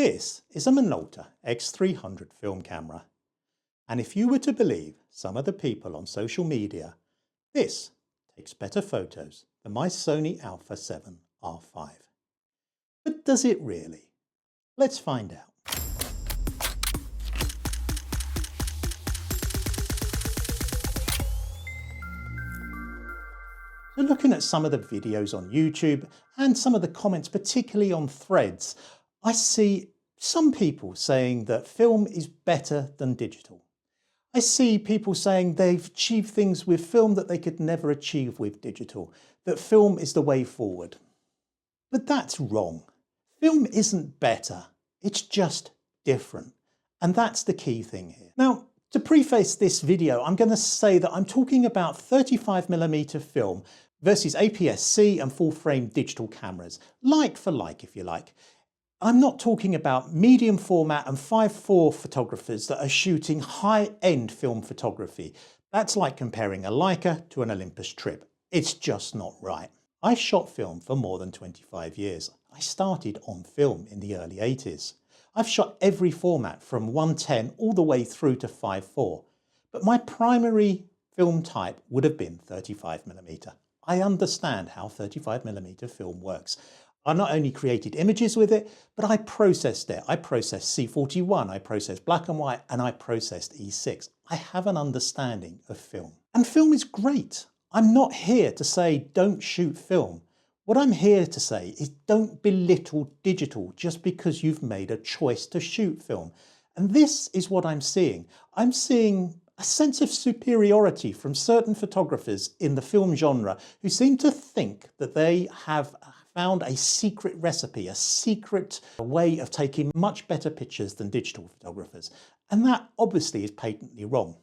This is a Minolta X300 film camera, and if you were to believe some of the people on social media, this takes better photos than my Sony Alpha 7 R5. But does it really? Let's find out. So looking at some of the videos on YouTube and some of the comments, particularly on threads, I see some people saying that film is better than digital. I see people saying they've achieved things with film that they could never achieve with digital, that film is the way forward. But that's wrong. Film isn't better, it's just different. And that's the key thing here. Now, to preface this video, I'm going to say that I'm talking about 35mm film versus aps-c and full-frame digital cameras, like for like if you like. I'm not talking about medium format and 5:4 photographers that are shooting high-end film photography. That's like comparing a Leica to an Olympus trip. It's just not right. I shot film for more than 25 years. I started on film in the early 80s. I've shot every format from 110 all the way through to 5:4, but my primary film type would have been 35mm. I understand how 35mm film works. I not only created images with it, but I processed it. I processed C41, I processed black and white, and I processed E6. I have an understanding of film. And film is great. I'm not here to say don't shoot film. What I'm here to say is don't belittle digital just because you've made a choice to shoot film. And this is what I'm seeing. I'm seeing a sense of superiority from certain photographers in the film genre who seem to think that they have found a secret recipe, a secret way of taking much better pictures than digital photographers. And that obviously is patently wrong.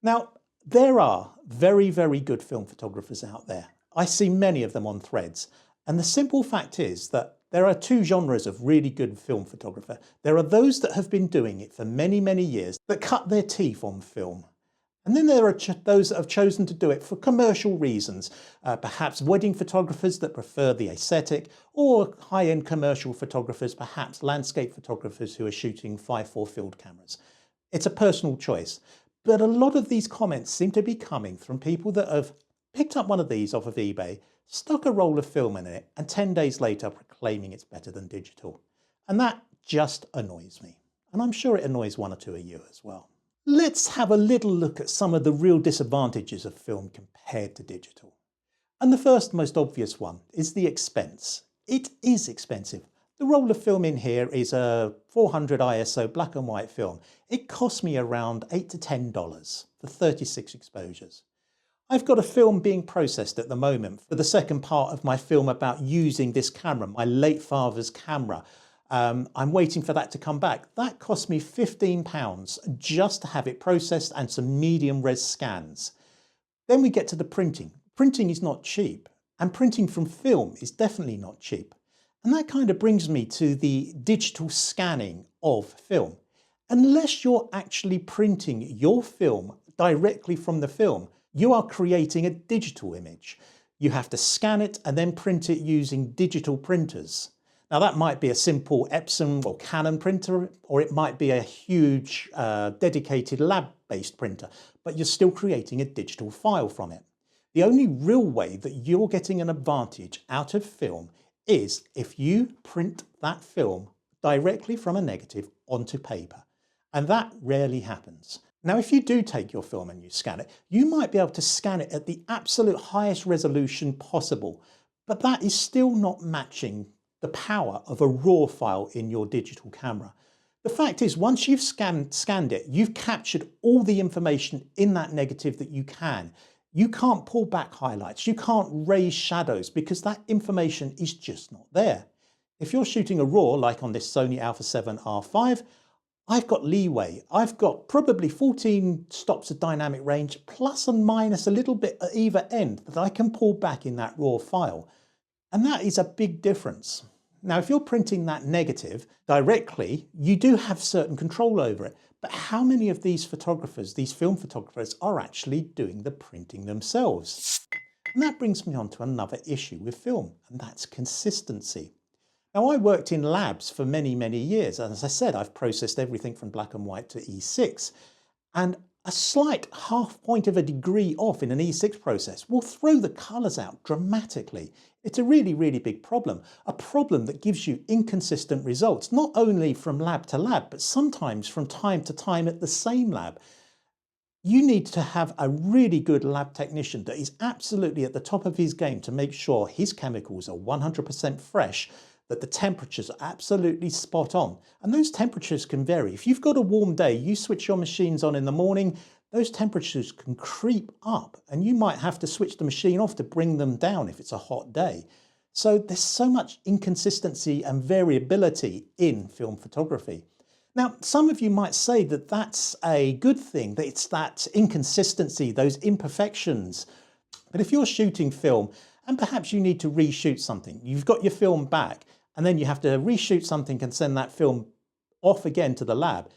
Now, there are very, very good film photographers out there. I see many of them on threads. And the simple fact is that there are two genres of really good film photographer. There are those that have been doing it for many, many years that cut their teeth on film. And then there are those that have chosen to do it for commercial reasons, perhaps wedding photographers that prefer the aesthetic, or high-end commercial photographers, perhaps landscape photographers who are shooting 5:4 field cameras. It's a personal choice. But a lot of these comments seem to be coming from people that have picked up one of these off of eBay, stuck a roll of film in it, and 10 days later proclaiming it's better than digital. And that just annoys me. And I'm sure it annoys one or two of you as well. Let's have a little look at some of the real disadvantages of film compared to digital. And the first most obvious one is the expense. It is expensive. The roll of film in here is a 400 ISO black and white film. It cost me around $8 to $10 for 36 exposures. I've got a film being processed at the moment for the second part of my film about using this camera, my late father's camera. I'm waiting for that to come back. That cost me £15 just to have it processed and some medium res scans. Then we get to the printing. Printing is not cheap, and printing from film is definitely not cheap. And that kind of brings me to the digital scanning of film. Unless you're actually printing your film directly from the film, you are creating a digital image. You have to scan it and then print it using digital printers. Now that might be a simple Epson or Canon printer, or it might be a huge dedicated lab-based printer, but you're still creating a digital file from it. The only real way that you're getting an advantage out of film is if you print that film directly from a negative onto paper. And that rarely happens. Now, if you do take your film and you scan it, you might be able to scan it at the absolute highest resolution possible, but that is still not matching the power of a raw file in your digital camera. The fact is, once you've scanned it, you've captured all the information in that negative that you can. You can't pull back highlights, you can't raise shadows because that information is just not there. If you're shooting a RAW, like on this Sony Alpha 7 R5, I've got leeway. I've got probably 14 stops of dynamic range, plus and minus a little bit at either end that I can pull back in that RAW file. And that is a big difference. Now, if you're printing that negative directly, you do have certain control over it. But how many of these photographers, these film photographers, are actually doing the printing themselves? And that brings me on to another issue with film, and that's consistency. Now, I worked in labs for many, many years. And as I said, I've processed everything from black and white to E6. And a slight half point of a degree off in an E6 process will throw the colours out dramatically. It's a really, really big problem. A problem that gives you inconsistent results, not only from lab to lab, but sometimes from time to time at the same lab. You need to have a really good lab technician that is absolutely at the top of his game to make sure his chemicals are 100% fresh, that the temperatures are absolutely spot on. And those temperatures can vary. If you've got a warm day, you switch your machines on in the morning, those temperatures can creep up and you might have to switch the machine off to bring them down if it's a hot day. So there's so much inconsistency and variability in film photography. Now, some of you might say that that's a good thing, that it's that inconsistency, those imperfections. But if you're shooting film and perhaps you need to reshoot something, you've got your film back and then you have to reshoot something and send that film off again to the lab,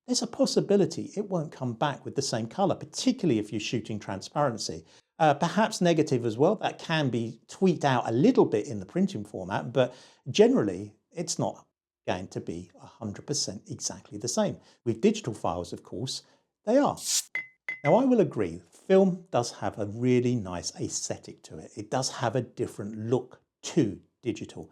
there's a possibility it won't come back with the same color, particularly if you're shooting transparency. Perhaps negative as well. That can be tweaked out a little bit in the printing format, but generally it's not going to be 100% exactly the same. With digital files, of course, they are. Now, I will agree, film does have a really nice aesthetic to it. It does have a different look to digital.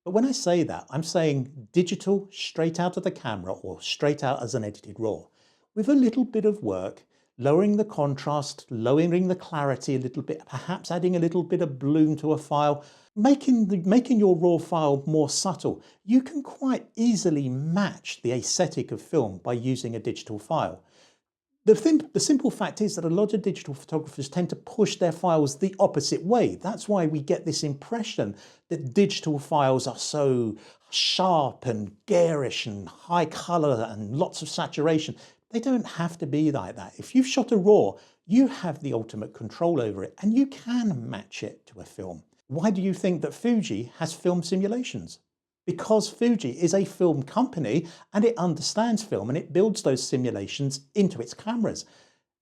But when I say that, I'm saying digital straight out of the camera or straight out as an edited RAW. With a little bit of work, lowering the contrast, lowering the clarity a little bit, perhaps adding a little bit of bloom to a file, making your RAW file more subtle, you can quite easily match the aesthetic of film by using a digital file. The simple fact is that a lot of digital photographers tend to push their files the opposite way. That's why we get this impression that digital files are so sharp and garish and high color and lots of saturation. They don't have to be like that. If you've shot a RAW, you have the ultimate control over it and you can match it to a film. Why do you think that Fuji has film simulations? Because Fuji is a film company and it understands film and it builds those simulations into its cameras.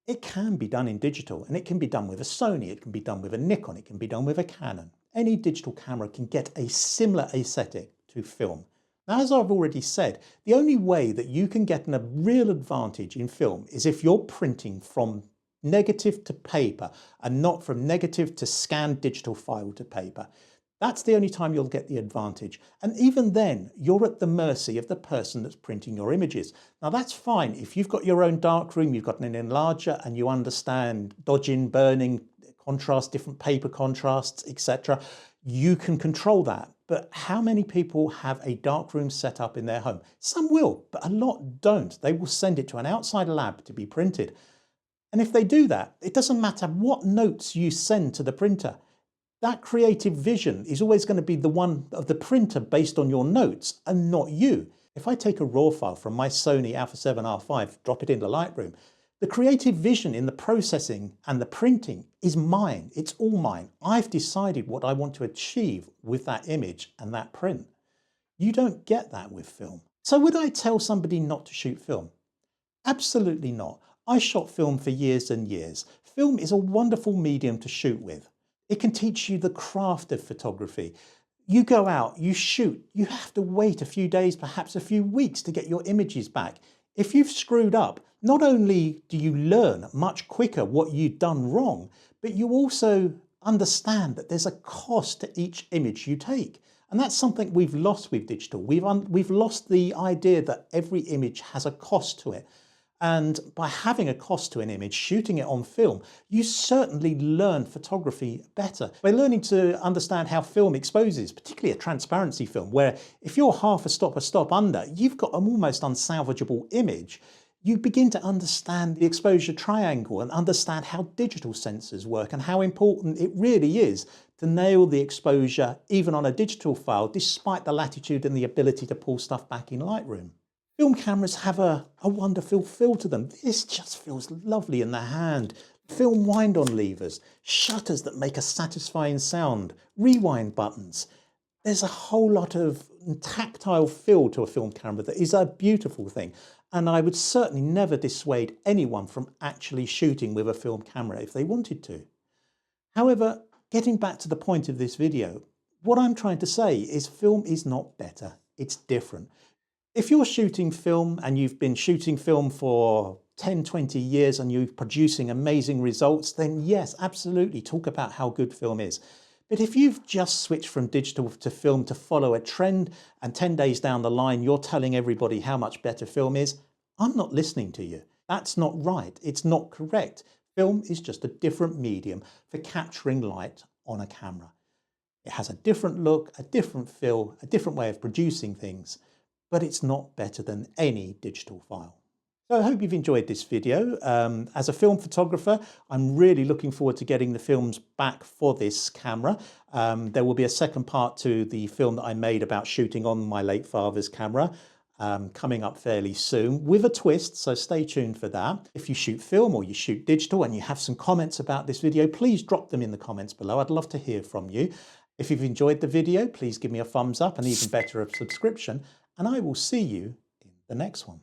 It can be done in digital and it can be done with a Sony, it can be done with a Nikon, it can be done with a Canon. Any digital camera can get a similar aesthetic to film. Now, as I've already said, the only way that you can get a real advantage in film is if you're printing from negative to paper and not from negative to scanned digital file to paper. That's the only time you'll get the advantage. And even then, you're at the mercy of the person that's printing your images. Now, that's fine. If you've got your own darkroom, you've got an enlarger and you understand dodging, burning, contrast, different paper contrasts, etc., you can control that. But how many people have a darkroom set up in their home? Some will, but a lot don't. They will send it to an outside lab to be printed. And if they do that, it doesn't matter what notes you send to the printer. That creative vision is always going to be the one of the printer based on your notes and not you. If I take a RAW file from my Sony Alpha 7 R5, drop it into Lightroom, the creative vision in the processing and the printing is mine. It's all mine. I've decided what I want to achieve with that image and that print. You don't get that with film. So would I tell somebody not to shoot film? Absolutely not. I shot film for years and years. Film is a wonderful medium to shoot with. It can teach you the craft of photography. You go out, you shoot, you have to wait a few days, perhaps a few weeks to get your images back. If you've screwed up, not only do you learn much quicker what you've done wrong, but you also understand that there's a cost to each image you take. And that's something we've lost with digital. We've lost the idea that every image has a cost to it. And by having a cost to an image, shooting it on film, you certainly learn photography better. By learning to understand how film exposes, particularly a transparency film, where if you're half a stop under, you've got an almost unsalvageable image. You begin to understand the exposure triangle and understand how digital sensors work and how important it really is to nail the exposure even on a digital file, despite the latitude and the ability to pull stuff back in Lightroom. Film cameras have a wonderful feel to them. This just feels lovely in the hand. Film wind-on levers, shutters that make a satisfying sound, rewind buttons. There's a whole lot of tactile feel to a film camera that is a beautiful thing. And I would certainly never dissuade anyone from actually shooting with a film camera if they wanted to. However, getting back to the point of this video, What I'm trying to say is film is not better, it's different. If you're shooting film and you've been shooting film for 10, 20 years and you're producing amazing results, then yes, absolutely, talk about how good film is. But if you've just switched from digital to film to follow a trend and 10 days down the line, you're telling everybody how much better film is, I'm not listening to you. That's not right. It's not correct. Film is just a different medium for capturing light on a camera. It has a different look, a different feel, a different way of producing things, but it's not better than any digital file. So I hope you've enjoyed this video. As a film photographer, I'm really looking forward to getting the films back for this camera. There will be a second part to the film that I made about shooting on my late father's camera, coming up fairly soon with a twist, so stay tuned for that. If you shoot film or you shoot digital and you have some comments about this video, please drop them in the comments below. I'd love to hear from you. If you've enjoyed the video, please give me a thumbs up and even better, a subscription, and I will see you in the next one.